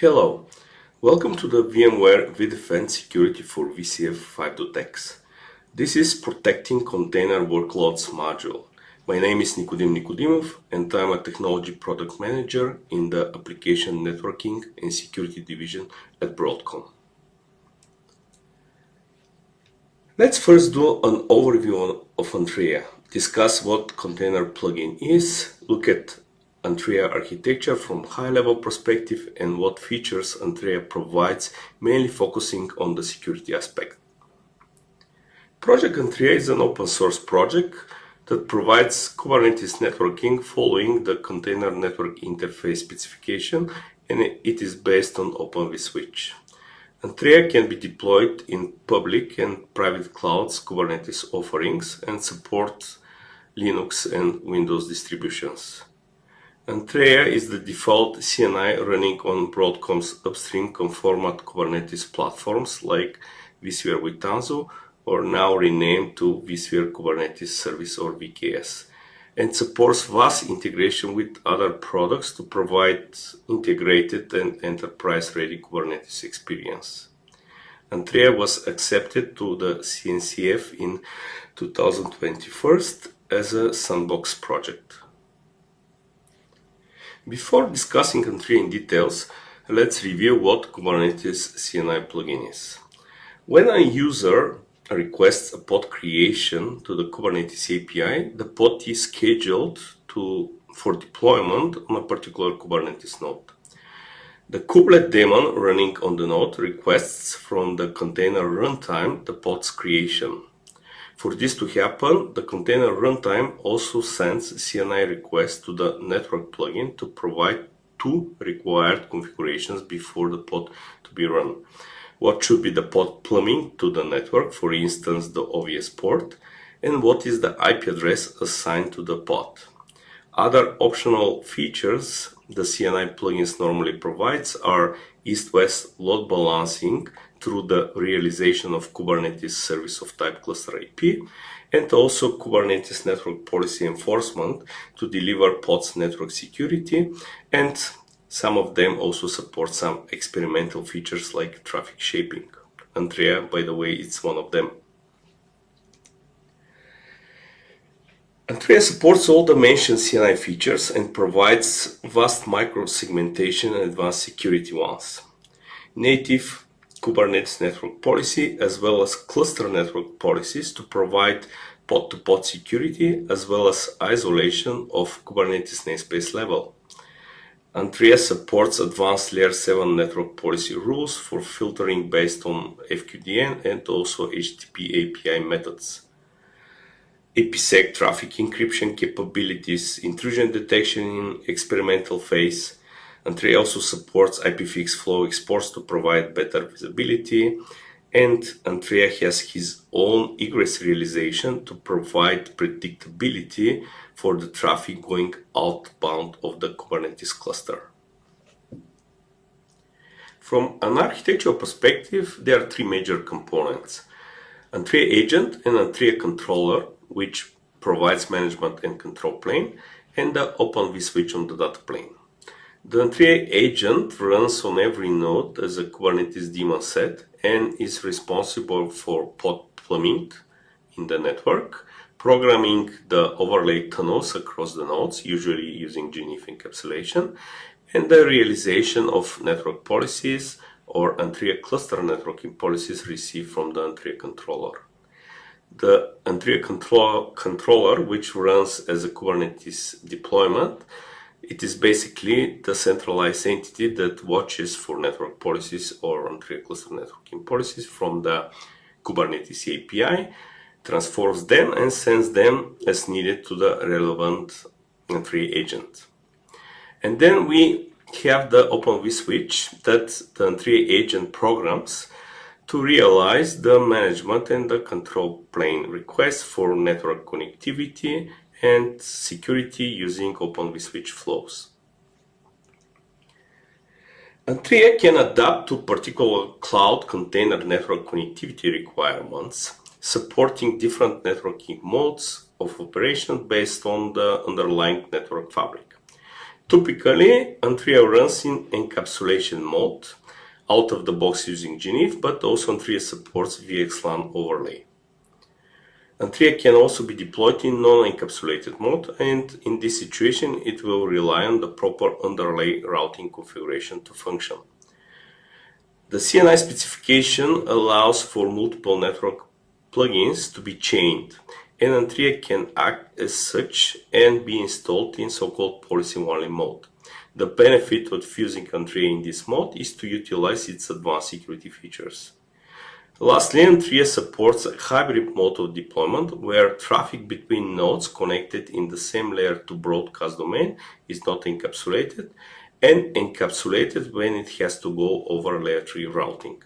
Hello, welcome to the VMware Vdefend Security for VCF 5.x. This is Protecting Container Workloads module. My name is Nikodim Nikodimov and I'm a Technology Product Manager in the Application Networking and Security Division at Broadcom. Let's first do an overview of Antrea, discuss what container plugin is, look at Antrea architecture from high-level perspective and what features Antrea provides, mainly focusing on the security aspect. Project Antrea is an open source project that provides Kubernetes networking following the container network interface specification, and it is based on Open vSwitch. Antrea can be deployed in public and private clouds Kubernetes offerings and supports Linux and Windows distributions. Antrea is the default CNI running on Broadcom's upstream conformat Kubernetes platforms like vSphere with Tanzu, or now renamed to vSphere Kubernetes Service or VKS, and supports vast integration with other products to provide integrated and enterprise-ready Kubernetes experience. Antrea was accepted to the CNCF in 2021 as a sandbox project. Before discussing Antrea in details, let's review what Kubernetes CNI plugin is. When a user requests a pod creation to the Kubernetes API, the pod is scheduled for deployment on a particular Kubernetes node. The kubelet daemon running on the node requests from the container runtime the pod's creation. For this to happen, the container runtime also sends CNI requests to the network plugin to provide two required configurations before the pod to be run. What should be the pod plumbing to the network, for instance the OVS port, and what is the IP address assigned to the pod. Other optional features the CNI plugins normally provides are east-west load balancing through the realization of Kubernetes service of type cluster IP, and also Kubernetes network policy enforcement to deliver pods network security, and some of them also support some experimental features like traffic shaping. Antrea, by the way, it's one of them. Antrea supports all the mentioned CNI features and provides vast micro-segmentation and advanced security ones. Native Kubernetes network policy as well as cluster network policies to provide pod-to-pod security as well as isolation of Kubernetes namespace level. Antrea supports advanced layer 7 network policy rules for filtering based on FQDN and also HTTP API methods. IPsec traffic encryption capabilities, intrusion detection in experimental phase. Antrea also supports IPFix flow exports to provide better visibility, and Antrea has his own egress realization to provide predictability for the traffic going outbound of the Kubernetes cluster. From an architectural perspective, there are three major components: Antrea agent and Antrea controller, which provides management and control plane, and the Open vSwitch on the data plane. The Antrea agent runs on every node as a Kubernetes daemon set and is responsible for pod plumbing in the network, programming the overlay tunnels across the nodes, usually using GNIF encapsulation, and the realization of network policies or Antrea cluster networking policies received from the Antrea controller. The Antrea controller, which runs as a Kubernetes deployment, it is basically the centralized entity that watches for network policies or Antrea cluster networking policies from the Kubernetes API, transforms them and sends them as needed to the relevant Antrea agent. And then we have the Open vSwitch that the Antrea agent programs to realize the management and the control plane requests for network connectivity and security using Open vSwitch flows. Antrea can adapt to particular cloud container network connectivity requirements, supporting different networking modes of operation based on the underlying network fabric. Typically, Antria runs in encapsulation mode, out of the box using GNIF, but also Antria supports VXLAN overlay. Antria can also be deployed in non-encapsulated mode, and in this situation it will rely on the proper underlay routing configuration to function. The CNI specification allows for multiple network plugins to be chained, and Antria can act as such and be installed in so-called policy-only mode. The benefit of using Antria in this mode is to utilize its advanced security features. Lastly, Antria supports a hybrid mode of deployment where traffic between nodes connected in the same layer to broadcast domain is not encapsulated, and encapsulated when it has to go over layer 3 routing.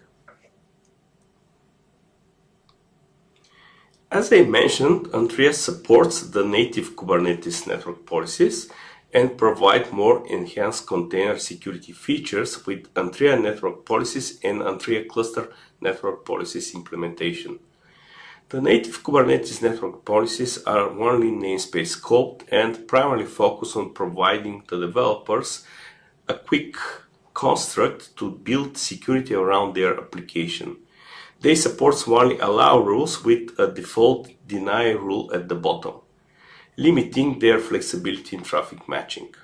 As I mentioned, Antria supports the native Kubernetes network policies and provide more enhanced container security features with Antria network policies and Antria cluster network policies implementation. The native Kubernetes network policies are only namespace scoped and primarily focus on providing the developers a quick construct to build security around their application. They support only allow rules with a default deny rule at the bottom, limiting their flexibility in traffic matching.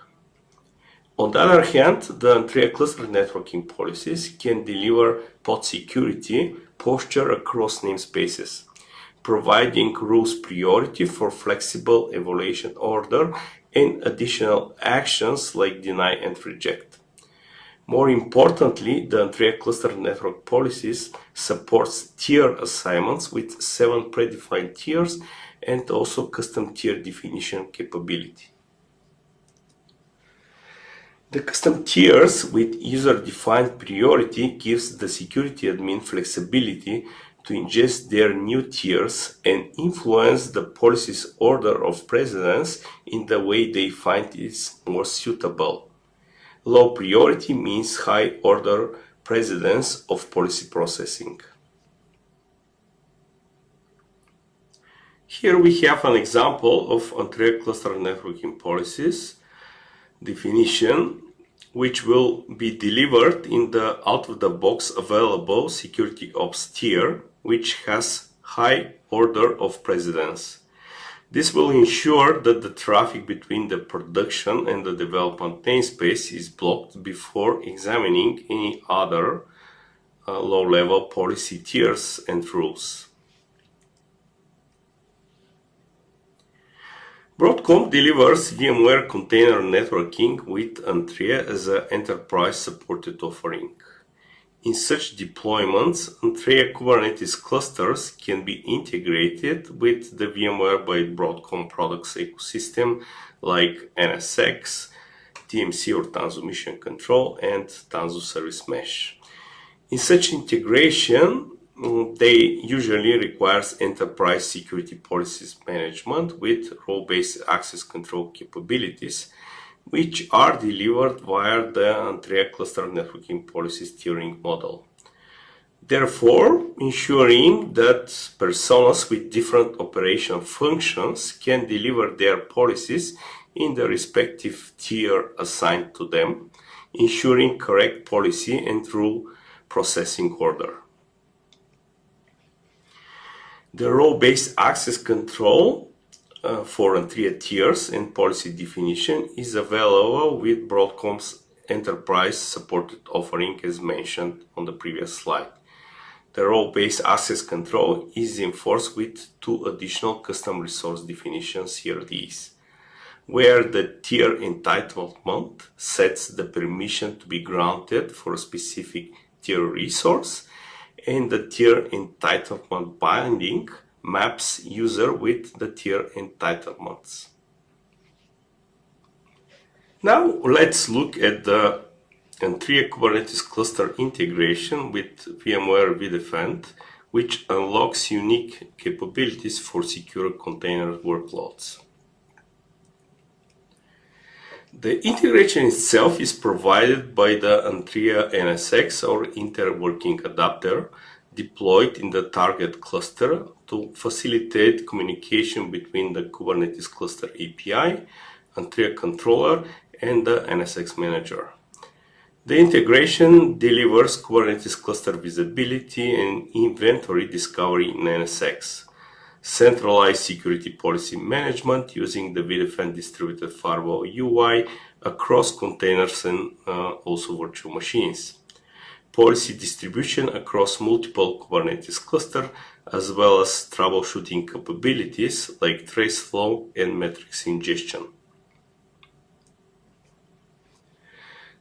On the other hand, the Antria cluster networking policies can deliver pod security posture across namespaces, providing rules priority for flexible evaluation order and additional actions like deny and reject. More importantly, the Antria cluster network policies supports tier assignments with 7 predefined tiers and also custom tier definition capability. The custom tiers with user-defined priority gives the security admin flexibility to ingest their new tiers and influence the policy's order of precedence in the way they find is more suitable. Low priority means high order precedence of policy processing. Here we have an example of Antria cluster networking policies definition, which will be delivered in the out-of-the-box available security ops tier, which has high order of precedence. This will ensure that the traffic between the production and the development namespace is blocked before examining any other low-level policy tiers and rules. Broadcom delivers VMware container networking with Antria as an enterprise-supported offering. In such deployments, Antria Kubernetes clusters can be integrated with the VMware by Broadcom products ecosystem like NSX, TMC or Tanzu Mission Control, and Tanzu Service Mesh. In such integration, they usually requires enterprise security policies management with role-based access control capabilities, which are delivered via the Antria cluster networking policies tiering model. Therefore, ensuring that personas with different operational functions can deliver their policies in the respective tier assigned to them, ensuring correct policy and rule processing order. The role-based access control for Antria tiers and policy definition is available with Broadcom's enterprise supported offering as mentioned on the previous slide. The role-based access control is enforced with 2 additional custom resource definitions CRDs, where the tier entitlement sets the permission to be granted for a specific tier resource, and the tier entitlement binding maps user with the tier entitlements. Now let's look at the Antria Kubernetes cluster integration with VMware Vdefend, which unlocks unique capabilities for secure container workloads. The integration itself is provided by the Antria NSX or interworking adapter deployed in the target cluster to facilitate communication between the Kubernetes cluster API, Antria controller, and the NSX Manager. The integration delivers Kubernetes cluster visibility and inventory discovery in NSX, centralized security policy management using the Vdefend distributed firewall UI across containers and also virtual machines, policy distribution across multiple Kubernetes clusters, as well as troubleshooting capabilities like trace flow and metrics ingestion.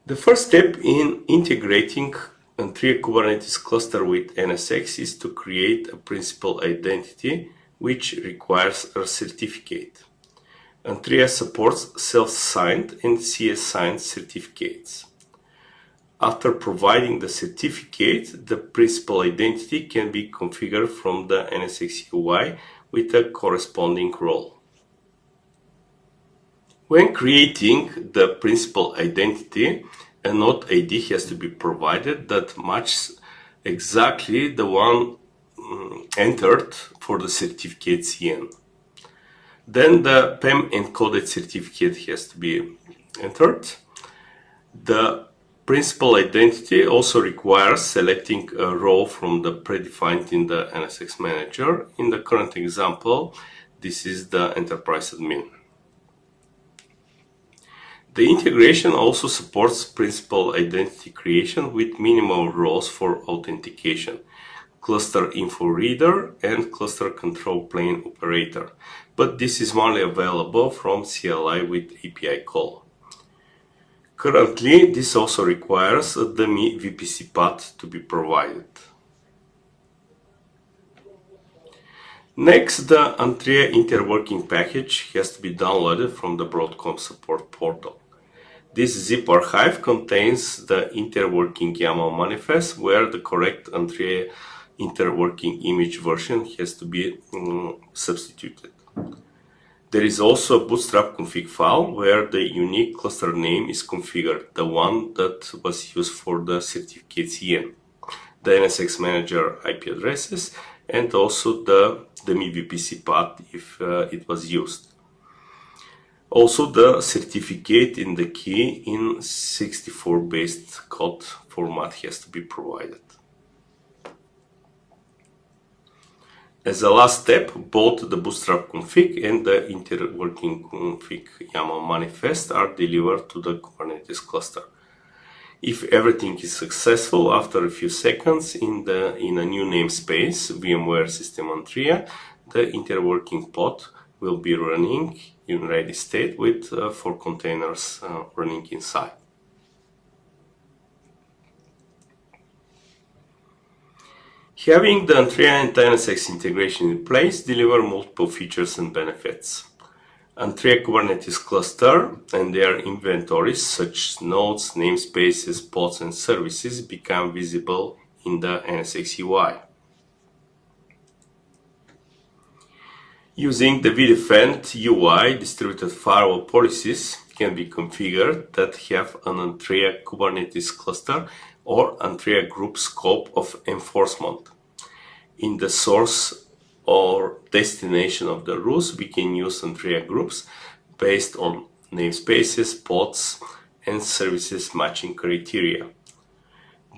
The first step in integrating Antria Kubernetes cluster with NSX is to create a principal identity which requires a certificate. Antria supports self-signed and CS-signed certificates. After providing the certificate, the principal identity can be configured from the NSX UI with a corresponding role. When creating the principal identity, a node ID has to be provided that matches exactly the one entered for the certificate CN. Then the PEM encoded certificate has to be entered. The principal identity also requires selecting a role from the predefined in the NSX Manager. In the current example, this is the enterprise admin. The integration also supports principal identity creation with minimal roles for authentication, cluster info reader and cluster control plane operator, but this is only available from CLI with API call. Currently, this also requires a dummy VPC path to be provided. Next, the Antria interworking package has to be downloaded from the Broadcom support portal. This zip archive contains the interworking YAML manifest where the correct Antria interworking image version has to be substituted. There is also a bootstrap config file where the unique cluster name is configured, the one that was used for the certificate CN, the NSX Manager IP addresses, and also the MIVPC path if it was used. Also, the certificate in the key in 64-based code format has to be provided. As a last step, both the bootstrap config and the interworking config YAML manifest are delivered to the Kubernetes cluster. If everything is successful, after a few seconds in a new namespace, VMware System Antria, the interworking pod will be running in ready state with 4 containers running inside. Having the Antria and NSX integration in place deliver multiple features and benefits. Antria Kubernetes cluster and their inventories such as nodes, namespaces, pods and services become visible in the NSX UI. Using the Vdefend UI, distributed firewall policies can be configured that have an Antria Kubernetes cluster or Antria group scope of enforcement. In the source or destination of the rules, we can use Antria groups based on namespaces, pods, and services matching criteria.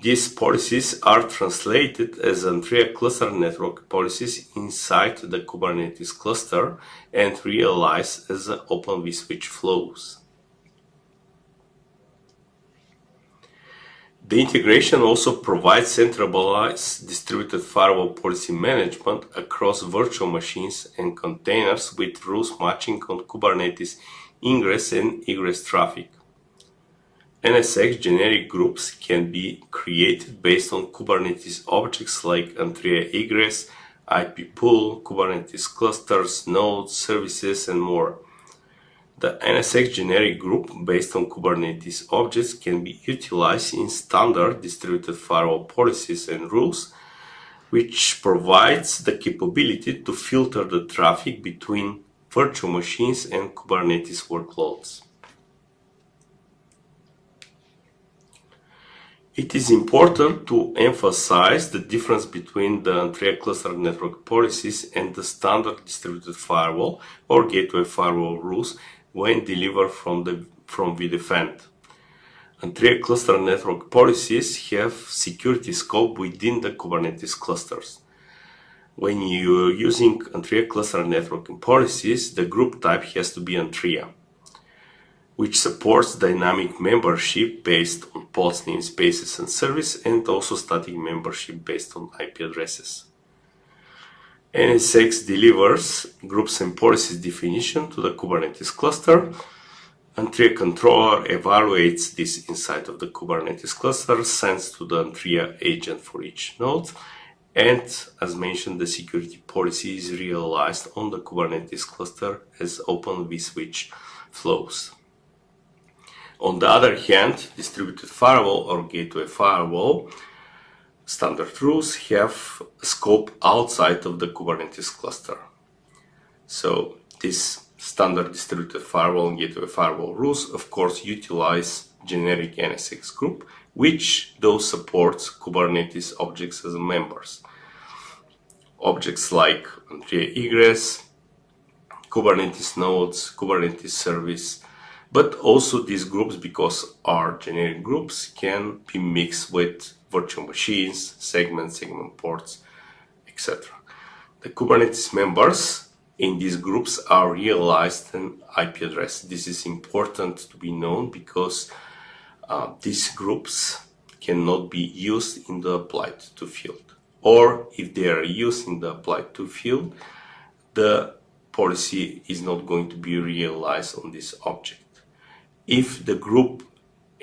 These policies are translated as Antria cluster network policies inside the Kubernetes cluster and realized as Open vSwitch flows. The integration also provides centralized distributed firewall policy management across virtual machines and containers with rules matching on Kubernetes ingress and egress traffic. NSX generic groups can be created based on Kubernetes objects like Antria egress, IP pool, Kubernetes clusters, nodes, services, and more. The NSX generic group based on Kubernetes objects can be utilized in standard distributed firewall policies and rules, which provides the capability to filter the traffic between virtual machines and Kubernetes workloads. It is important to emphasize the difference between the Antria cluster network policies and the standard distributed firewall or gateway firewall rules when delivered from from Vdefend. Entry cluster network policies have security scope within the Kubernetes clusters. When you're using Entry cluster networking policies, the group type has to be Entria, which supports dynamic membership based on pods, namespaces, and service, and also static membership based on IP addresses. NSX delivers groups and policies definition to the Kubernetes cluster. Entria controller evaluates this inside of the Kubernetes cluster, sends to the Entria agent for each node, and as mentioned, the security policy is realized on the Kubernetes cluster as open vSwitch flows. On the other hand, distributed firewall or gateway firewall standard rules have scope outside of the Kubernetes cluster. So this standard distributed firewall and gateway firewall rules, of course, utilize generic NSX group, which those supports Kubernetes objects as members. Objects like Entria egress, Kubernetes nodes, Kubernetes service, but also these groups, because are generic groups, can be mixed with virtual machines, segment ports, etc. The Kubernetes members in these groups are realized an IP address. This is important to be known because these groups cannot be used in the applied to field. Or if they are used in the applied to field, the policy is not going to be realized on this object. If the group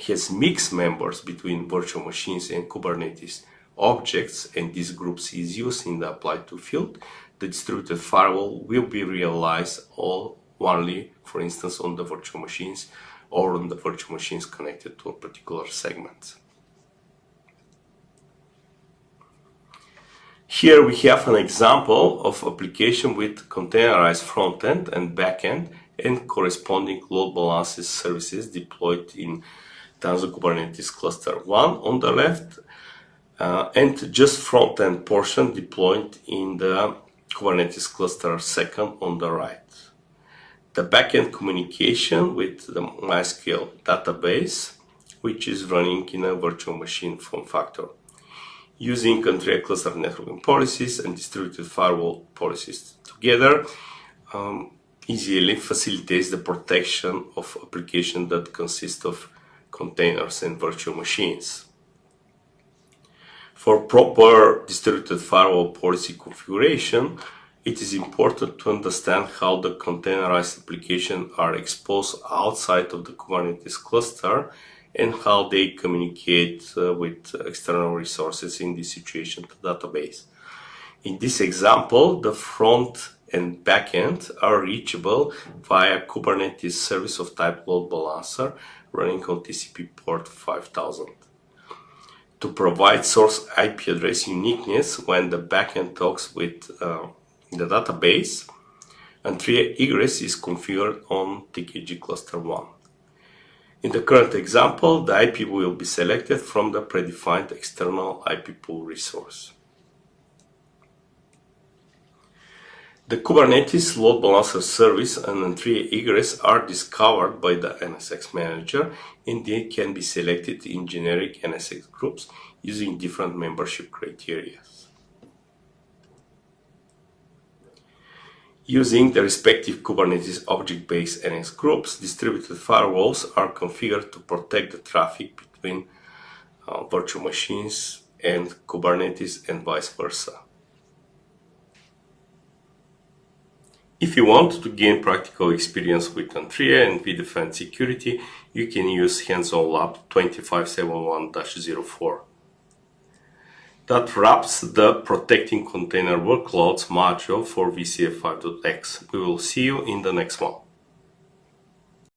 has mixed members between virtual machines and Kubernetes objects, and these groups is used in the applied to field, the distributed firewall will be realized only, for instance, on the virtual machines or on the virtual machines connected to a particular segment. Here we have an example of application with containerized front-end and back-end and corresponding load balances services deployed in Tanzu Kubernetes cluster 1 on the left, and just front-end portion deployed in the Kubernetes cluster 2 on the right. The backend communication with the MySQL database, which is running in a virtual machine form factor, using Entria cluster networking policies and distributed firewall policies together, easily facilitates the protection of applications that consist of containers and virtual machines. For proper distributed firewall policy configuration, it is important to understand how the containerized applications are exposed outside of the Kubernetes cluster and how they communicate with external resources in this situation to database. In this example, the front and backend are reachable via Kubernetes service of type load balancer running on TCP port 5000. To provide source IP address uniqueness when the backend talks with the database, Entria egress is configured on TKG cluster 1. In the current example, the IP will be selected from the predefined external IP pool resource. The Kubernetes load balancer service and Entria egress are discovered by the NSX manager, and they can be selected in generic NSX groups using different membership criteria. Using the respective Kubernetes object-based NS groups, distributed firewalls are configured to protect the traffic between virtual machines and Kubernetes and vice versa. If you want to gain practical experience with Entria and Vdefend security, you can use Hands-on Lab 2571-04. That wraps the Protecting Container Workloads module for VCF 5.x. We will see you in the next one.